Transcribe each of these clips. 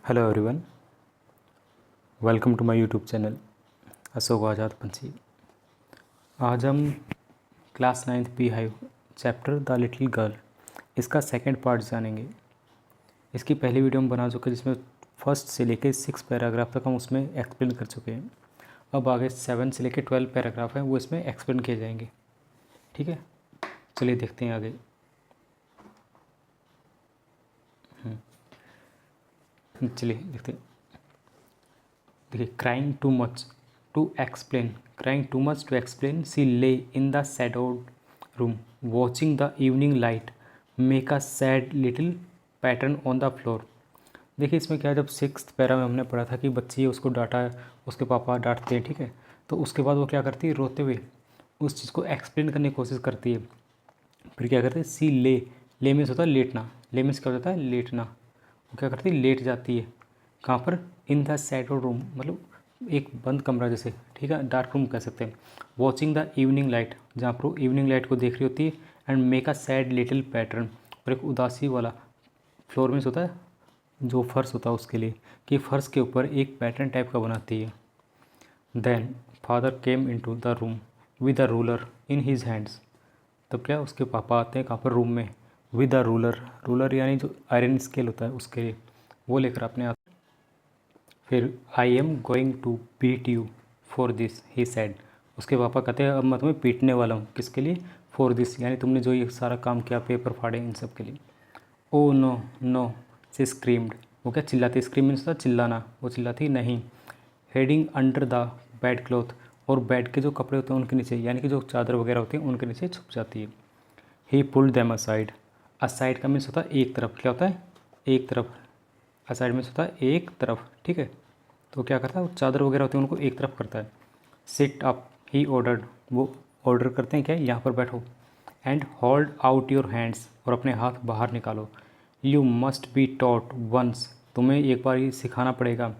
Hello everyone, welcome to my YouTube channel Ashok Azad Panchhi. आज हम class 9th Beehive chapter the little girl इसका second part जानेंगे। इसकी पहली वीडियो हम बना चुके हैं जिसमें फर्स्ट से लेके 6 पैराग्राफ तक हम उसमें एक्सप्लेन कर चुके हैं। अब आगे 7 से लेके 12 पैराग्राफ हैं वो इसमें एक्सप्लेन किए जाएंगे। ठीक है, चलिए देखते हैं आगे। चलिए देखते हैं। देखिए, crying too much to explain she lay in the shadowed room watching the evening light make a sad little pattern on the floor. देखिए इसमें क्या है, जब 6th पैरा में हमने पढ़ा था कि बच्ची उसको डांटा, उसके पापा डांटते हैं, ठीक है, तो उसके बाद वो क्या करती है, रोते हुए उस चीज़ को एक्सप्लेन करने की कोशिश करती है। फिर क्या करते हैं, सी ले मीन्स होता है लेटना, ले मीन्स क्या होता है, लेटना। वो क्या करती है, लेट जाती है। कहाँ पर, इन द शैडो रूम, मतलब एक बंद कमरा जैसे, ठीक है, डार्क रूम कह सकते हैं। वॉचिंग द इवनिंग लाइट, जहाँ पर वो इवनिंग लाइट को देख रही होती है। And make a sad little pattern, और एक उदासी वाला, फ्लोर मीन्स होता है जो फर्श होता है उसके लिए, कि फर्श के ऊपर एक पैटर्न टाइप का बनाती है। Then father came into the room with a ruler in his hands. तब क्या, उसके पापा आते हैं कहाँ पर, रूम में, विद अ रूलर यानी जो आयरन स्केल होता है उसके लिए, वो लेकर अपने हाथ। फिर I am going to beat you for this he said. उसके पापा कहते हैं अब मैं तुम्हें पीटने वाला हूँ, किसके लिए, फॉर दिस यानी तुमने जो ये सारा काम किया, पेपर फाड़े, इन सब के लिए। ओ नो नो सी स्क्रीम्ड, वो क्या चिल्लाती, स्क्रीम मीन्स था चिल्लाना, वो चिल्लाती नहीं। Heading under the bed cloth, और बेड के जो कपड़े होते हैं उनके नीचे, यानी कि जो चादर वगैरह होती हैं उनके नीचे छुप जाती है। ही पुल्ड दैम असाइड, असाइड का मीन्स होता है एक तरफ, क्या होता है, एक तरफ। असाइड मीन्स होता है एक तरफ, ठीक है। तो क्या करता है, वो चादर वगैरह होती है उनको एक तरफ करता है। सिट अप ही ऑर्डर्ड, वो ऑर्डर करते हैं क्या, यहाँ पर बैठो। And hold out your hands, और अपने हाथ बाहर निकालो। You must be taught once, तुम्हें एक बार ये सिखाना पड़ेगा।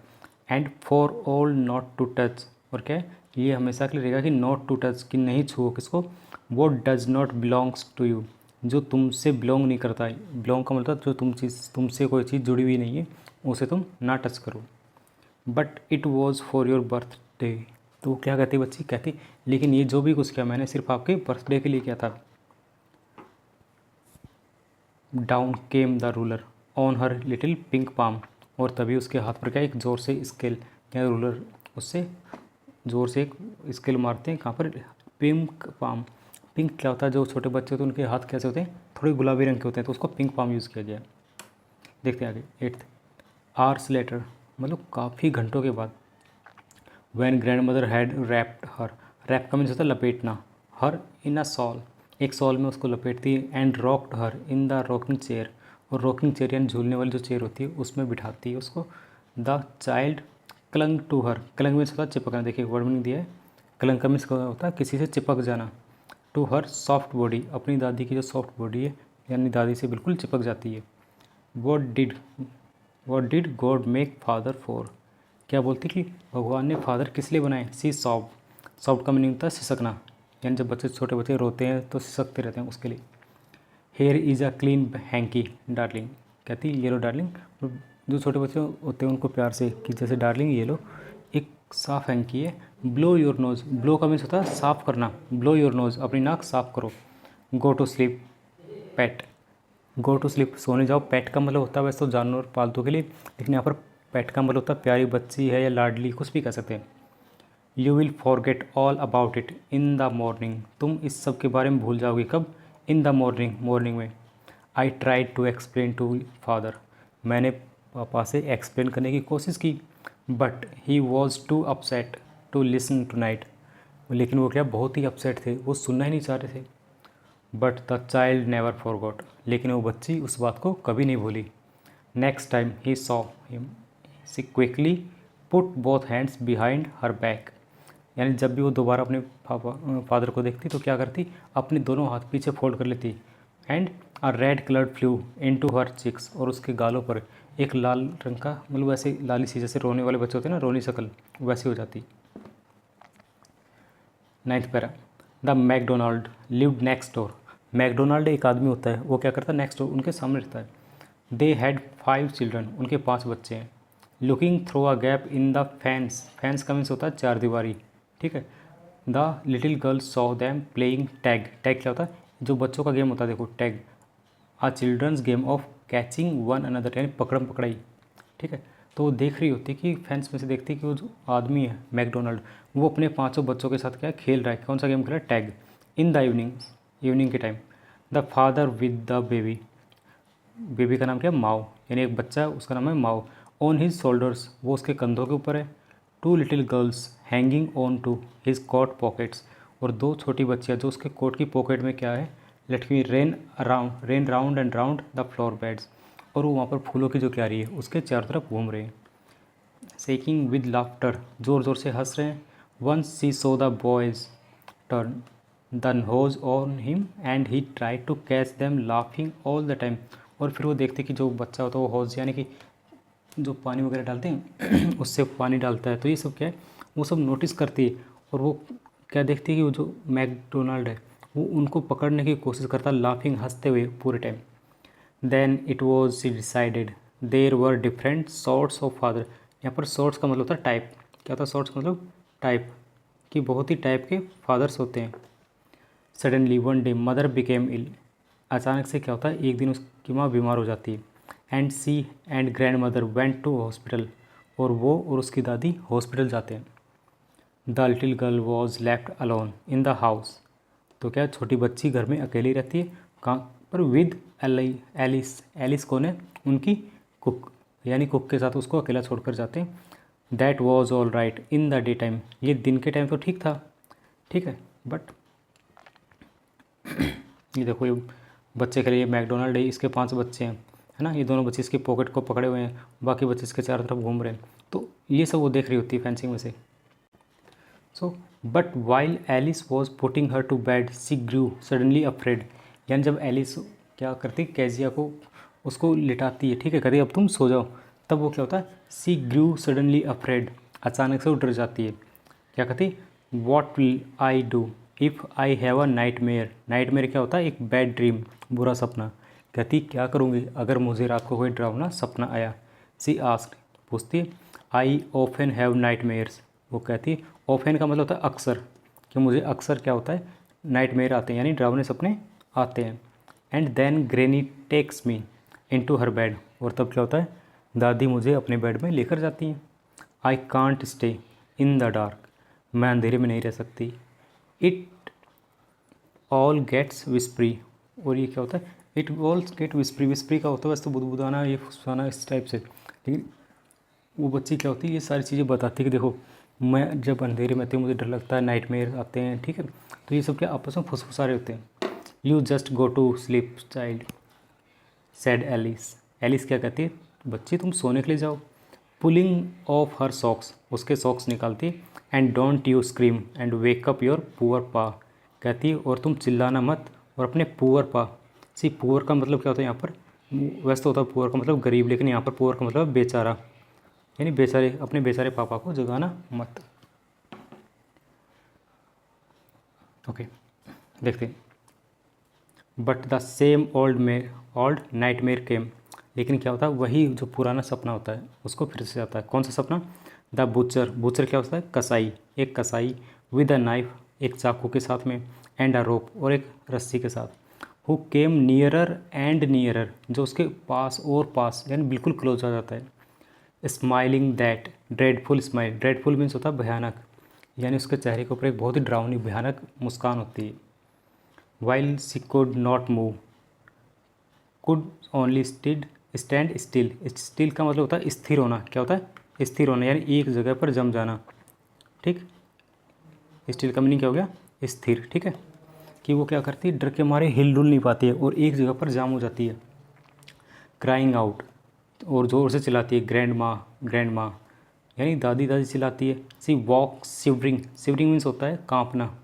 And for all not to touch, और क्या है, ये हमेशा के लिए रहेगा कि नॉट टू टच, कि नहीं छुओ किसको, वो does not belongs to you, जो तुमसे बिलोंग नहीं करता है। बिलोंग का मतलब जो तुमसे कोई चीज़ जुड़ी हुई नहीं है उसे तुम ना टच करो। But it was for your birthday, तो क्या कहती बच्ची, कहती लेकिन ये जो भी कुछ किया मैंने सिर्फ आपके बर्थडे के लिए किया था। Down came the ruler on her little pink palm, और तभी उसके हाथ पर क्या, एक ज़ोर से स्केल या रूलर, उससे ज़ोर से एक स्केल मारते हैं, कहाँ पर, पिंक पाम। पिंक क्या होता है, जो छोटे बच्चे होते हैं उनके हाथ कैसे होते हैं, थोड़े गुलाबी रंग के होते हैं, तो उसको पिंक पाम यूज़ किया गया। देखते हैं आगे। 8th आवर्स लेटर, मतलब काफ़ी घंटों के बाद। When grand mother had wrapped her, wrap का मीन्स होता है लपेटना, हर इन अ सॉल, एक सॉल में उसको लपेटती है। And rocked her in the rocking chair, और रॉकिंग चेयर यानी झूलने वाली जो चेयर होती है उसमें बिठाती है उसको। The child clung to her, clung means होता है चिपकना, देखिए वर्ड मीनिंग दिया है। क्लंग का मीन्स होता है किसी से चिपक जाना। टू हर सॉफ्ट बॉडी, अपनी दादी की जो सॉफ्ट बॉडी है यानी दादी से बिल्कुल चिपक जाती है। What did what did God make father for, क्या बोलती कि भगवान ने फादर किस लिए बनाए। सी सॉफ्ट, सॉफ्ट का मीनिंग होता है सिसकना, यानी जब बच्चे, छोटे बच्चे रोते हैं तो सिसकते रहते हैं, उसके लिए। Here is a clean hanky darling, कहती ये लो डार्लिंग, जो छोटे बच्चे होते हैं उनको प्यार से कि जैसे डार्लिंग ये लो, एक साफ हैंकी है। ब्लो योर नोज़, ब्लो का मीन्स होता है साफ़ करना, ब्लो योर नोज़, अपनी नाक साफ़ करो। Go to sleep pet, go to sleep, सोने जाओ। पेट का मतलब होता है वैसे तो जानवर, पालतू के लिए, लेकिन यहाँ पर पेट का मतलब होता है प्यारी बच्ची है या लाडली, कुछ भी कह सकते हैं। You will forget all about it in the morning, तुम इस सब के बारे में भूल जाओगे कब, इन द मॉर्निंग, मॉर्निंग में। I tried to explain to father, मैंने पापा से एक्सप्लेन करने की कोशिश की। But he was too upset to listen tonight, लेकिन वो क्या, बहुत ही अपसेट थे, वो सुनना ही नहीं चाह रहे थे। But the child never forgot, लेकिन वो बच्ची उस बात को कभी नहीं भूली। Next time he saw him she quickly put both hands behind her back, यानी जब भी वो दोबारा अपने फादर को देखती तो क्या करती, अपने दोनों हाथ पीछे फोल्ड कर लेती। And a red coloured flew into her cheeks, और उसके गालों पर एक लाल रंग का, मतलब वैसे लाली सी, जैसे रोने वाले बच्चे होते हैं ना, रोनी शक्ल वैसी हो जाती। 9th para. The McDonald lived next door, McDonald एक आदमी होता है, वो क्या करता है, नेक्स्ट डोर उनके सामने रहता है। दे हैड 5 चिल्ड्रन, उनके 5 बच्चे हैं। Looking through a gap in the fence, fence का मीन्स होता है चार दीवारी, ठीक है। The little girl saw them playing tag, tag क्या होता है, जो बच्चों का गेम होता है देखो tag, a children's game of catching one another, यानी पकड़म पकड़ाई, ठीक है। तो वो देख रही होती कि फैंस में से देखती कि वो जो आदमी है मैकडोनल्ड, वो अपने पांचों बच्चों के साथ क्या खेल रहा है, कौन सा गेम खेल रहा है, tag. In the evening, evening के time the father with the baby, baby का नाम क्या है, माओ, यानी एक बच्चा है उसका नाम है माओ। ऑन हिज शोल्डर्स, वो उसके कंधों के ऊपर है। Two little girls hanging on to his coat pockets, और दो छोटी बच्चियाँ जो उसके कोट की पॉकेट में क्या है, लटकी, rain round and round the floor beds, और वो वहाँ पर फूलों की जो क्यारी है उसके चारों तरफ घूम रहे हैं। शेकिंग विद लाफ्टर, ज़ोर ज़ोर से हंस रहे हैं। Once she saw the boys turn the nose on him and he try to catch them laughing all the time, और फिर वो देखते कि जो बच्चा होता है वो हौज यानी कि जो पानी वगैरह डालते हैं उससे पानी डालता है, तो ये सब क्या है, वो सब नोटिस करती है। और वो क्या देखती है कि वो जो मैकडोनाल्ड है वो उनको पकड़ने की कोशिश करता है, लाफिंग हंसते हुए पूरे time. Then it was she decided there were different sorts of father, यहाँ पर सॉर्ट्स का मतलब होता है टाइप, क्या होता है सॉर्ट्स का मतलब टाइप, कि बहुत ही टाइप के फादर्स होते हैं। Suddenly one day mother became ill, अचानक से क्या होता है, एक दिन उसकी माँ बीमार हो जाती है। And she and grand mother went to hospital, और वो और उसकी दादी हॉस्पिटल जाते हैं। The little girl was left alone in the house, तो क्या छोटी बच्ची घर में अकेली रहती है, कहाँ पर, विद एलिस, एलिस कौन है, उनकी कुक, यानी कुक के साथ उसको अकेला छोड़कर जाते हैं। That was all right in the day time, ये दिन के टाइम तो ठीक था, ठीक है, बट ये देखो ये बच्चे के लिए मैकडोनल्ड है, इसके 5 बच्चे हैं, है ना, ये दोनों बच्चे इसकी पॉकेट को पकड़े हुए हैं, बाकी बच्चे इसके चारों तरफ घूम रहे हैं, तो ये सब वो देख रही होती है फेंसिंग में से। So but while Alice was putting her to bed she grew suddenly afraid, यानी जब एलिस क्या करती केजिया को उसको लिटाती है, ठीक है, कहती अब तुम सो जाओ, तब वो क्या होता है, सी ग्रू सडनली अफ्रेड, अचानक से वो डर जाती है। क्या कहती, what will I do if I have a night mayor, night mayor क्या होता है, एक बैड ड्रीम, बुरा सपना। कहती क्या करूँगी अगर मुझे रात को कोई डरावना सपना आया। सी आस्क्ड, पूछती है, I often have nightmares, वो कहती है ऑफन का मतलब होता है अक्सर, कि मुझे अक्सर क्या होता है, नाइट मेयर आते हैं, यानी डरावने सपने आते हैं। And then granny takes me into her bed, और तब क्या होता है, दादी मुझे अपने बेड में लेकर जाती हैं। I can't stay in the dark, मैं अंधेरे में नहीं रह सकती। इट ऑल गेट्स विस्परी, और ये क्या होता है, इट ऑल गेट विस्परी, विस्परी का होता है वैसे तो बुदबुदाना, ये फुसफुसाना इस टाइप से, लेकिन वो बच्ची क्या होती है, ये सारी चीज़ें बताती है कि देखो मैं जब अंधेरे में आती हूँ मुझे डर लगता है, नाइटमेयर आते हैं, ठीक है, तो ये सब क्या आपस में फुसफुसा रहे होते हैं। You just go to sleep child said Alice, Alice क्या कहती है, बच्ची तुम सोने के लिए जाओ। पुलिंग ऑफ हर सॉक्स, उसके सॉक्स निकालती, and don't you scream and wake up your poor pa, कहती है और तुम चिल्लाना मत और अपने पुअर पा, सी पुअर का मतलब क्या होता है यहाँ पर, वैसे तो होता है पुअर का मतलब गरीब, लेकिन यहाँ पर पुअर का मतलब बेचारा, यानी बेचारे, अपने बेचारे पापा को जगाना मत। ओके, देखते हैं। But the same old nightmare came, लेकिन क्या होता है, वही जो पुराना सपना होता है उसको फिर से आता है। कौन सा सपना, द बुचर, बुचर क्या होता है, कसाई, एक कसाई, विद अ नाइफ, एक चाकू के साथ में, एंड अ रोप, और एक रस्सी के साथ। Who came nearer and nearer, जो उसके पास और पास, यानी बिल्कुल क्लोज आ जाता है। Smiling that dreadful smile, dreadful means होता है भयानक, यानी उसके चेहरे के ऊपर एक बहुत ही डरावनी भयानक मुस्कान होती है। While she could not move, could only stand still, still का मतलब होता है स्थिर होना, क्या होता है, स्थिर होना, यानी एक जगह पर जम जाना, ठीक। स्टिल का मीनिंग क्या हो गया, स्थिर, ठीक है, कि वो क्या करती है, डर के मारे हिल डुल नहीं पाती है और एक जगह पर जाम हो जाती है। क्राइंग आउट, और ज़ोर से चिल्लाती है, ग्रैंड माँ, यानी दादी दादी चिल्लाती है। She woke shivering, shivering means होता है कांपना।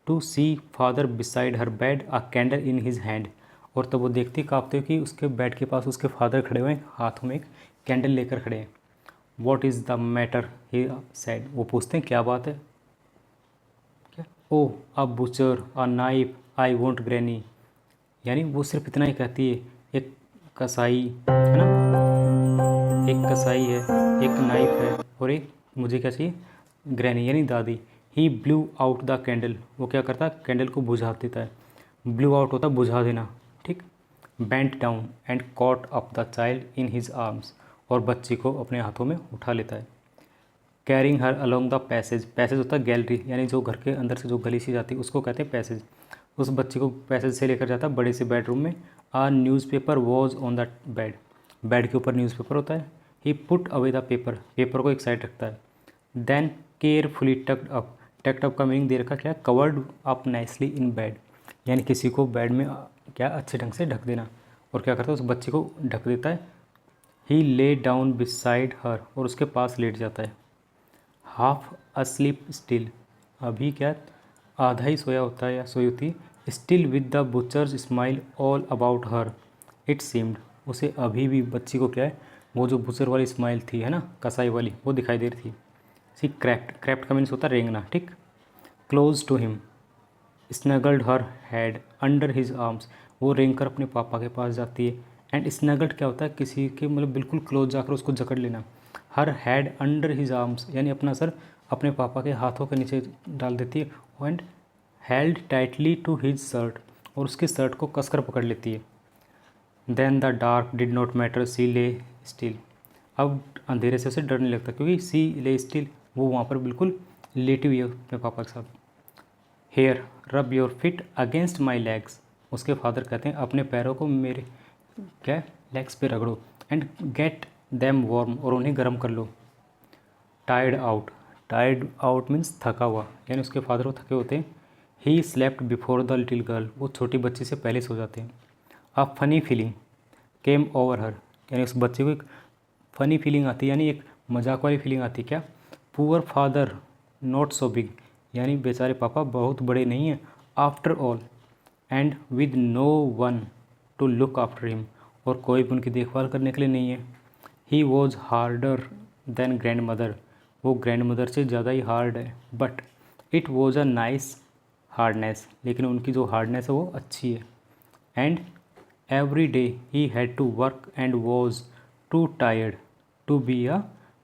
To see father beside her bed a candle in his hand, और तब वो देखती काँपते हुए कि उसके बेड के पास उसके फादर खड़े हुए हैं, हाथों में एक कैंडल लेकर खड़े हैं। What is the matter he said, वो पूछते हैं क्या बात है, क्या, oh a butcher a knife I want granny, यानी वो सिर्फ इतना ही कहती है, एक कसाई, है ना, एक कसाई है, एक नाइफ है और एक मुझे क्या चाहिए, ग्रैनी यानी दादी। ही ब्लू आउट द कैंडल, वो क्या करता है, कैंडल को बुझा देता है। ब्लू आउट होता है बुझा देना, ठीक। Bent down and caught up the child in his arms, और बच्ची को अपने हाथों में उठा लेता है। Carrying her along the passage, passage होता है गैलरी, यानी जो घर के अंदर से जो गली सी जाती है उसको कहते हैं पैसेज। उस बच्ची को पैसेज से लेकर जाता है बड़े से बेडरूम में। A newspaper was on the bed, bed के ऊपर न्यूज़पेपर होता है। He put away the paper, paper को एक साइड रखता है। Then carefully tucked up, tucked up का मीनिंग दे रखा क्या, covered up nicely in bed, यानी किसी को बेड में क्या अच्छे ढंग से ढक देना। और क्या करता है, उस बच्ची को ढक देता है। ही ले डाउन बिसाइड हर, और उसके पास लेट जाता है। हाफ अस्लीप स्टिल, अभी क्या आधा ही सोया होता है या सोई होती है। Still with the butchers smile all about her it seemed, उसे अभी भी बच्ची को क्या है, वो जो बुचर वाली स्माइल थी है ना, कसाई वाली, वो दिखाई दे रही थी। सी क्रैप्ट, क्रैप्ट का मीन्स होता है रेंगना, ठीक। Close to him snuggled her head under his arms, वो रेंग कर अपने पापा के पास जाती है। एंड स्नगल्ड क्या होता है, किसी के मतलब बिल्कुल क्लोज जाकर उसको जकड़ लेना। हर हेड अंडर हिज आर्म्स, यानी अपना सर अपने पापा के हाथों के नीचे डाल देती है। And held tightly to his shirt, और उसके शर्ट को कसकर पकड़ लेती है। Then the dark did not matter, she lay still, अब अंधेरे से उसे डर नहीं लगता क्योंकि सी ले स्टिल, वो वहाँ पर बिल्कुल लेटी हुई है अपने पापा के साथ। Here rub your feet against my legs, उसके फादर कहते हैं अपने पैरों को मेरे क्या लेग्स पे रगड़ो। एंड गेट देम वार्म, और उन्हें गर्म कर लो। Tired out, tired out means थका हुआ, यानी उसके फादर वो थके होते हैं। He slept before the little girl, वो छोटी बच्ची से पहले सो जाते हैं। A funny feeling came over her, यानी उस बच्चे को एक फ़नी फीलिंग आती है, यानी एक मजाक वाली फीलिंग आती है। क्या, poor father not so big, यानी बेचारे पापा बहुत बड़े नहीं हैं। After all and with no one to look after him, और कोई भी उनकी देखभाल करने के लिए नहीं है। He was harder than grand mother, वो ग्रैंड मदर से ज़्यादा ही हार्ड है। But it was a nice hardness, लेकिन उनकी जो हार्डनेस है वो अच्छी है। And every day he had to work and was too tired to be a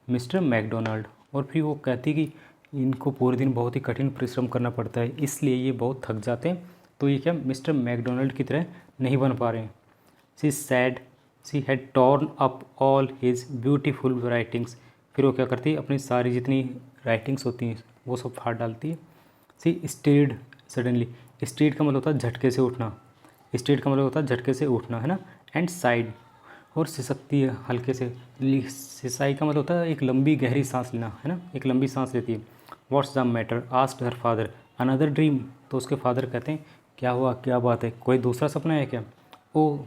mister McDonald, और फिर वो कहती कि इनको पूरे दिन बहुत ही कठिन परिश्रम करना पड़ता है, इसलिए ये बहुत थक जाते हैं, तो ये क्या मिस्टर मैकडोनाल्ड की तरह नहीं बन पा रहे हैं। She said she had torn up all his beautiful writings, फिर वो क्या करती है, अपनी सारी जितनी राइटिंग्स होती हैं वो सब फाड़ डालती है। सी स्टेड सडनली, स्टेड का मतलब होता है झटके से उठना, स्टेड का मतलब होता है झटके से उठना, है ना। एंड साइड, और सिसकती है हल्के से। सिसाई का मतलब होता है एक लंबी गहरी सांस लेना, है ना, एक लंबी सांस लेती है। What's the matter asked her father, another dream, तो उसके फादर कहते हैं क्या हुआ, क्या बात है, कोई दूसरा सपना है क्या। ओ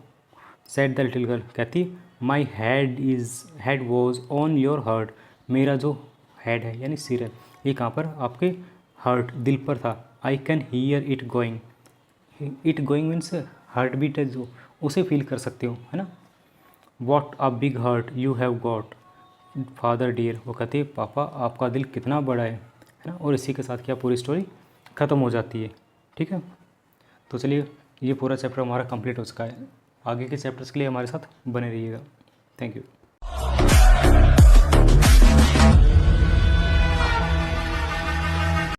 सेड द लिटिल गर्ल, कहती my head was on your heart, मेरा जो हेड है यानी सिर है ये कहाँ पर, आपके हार्ट दिल पर था। I can hear it going, it going means heart beat है जो, उसे फील कर सकते हो, है ना। What a big heart you have got father dear, वो कहती है पापा आपका दिल कितना बड़ा है ना। और इसी के साथ क्या पूरी स्टोरी ख़त्म हो जाती है, ठीक है। तो चलिए ये पूरा चैप्टर हमारा कंप्लीट हो चुका है। आगे के चैप्टर्स के लिए हमारे साथ बने रहिएगा। Thank you.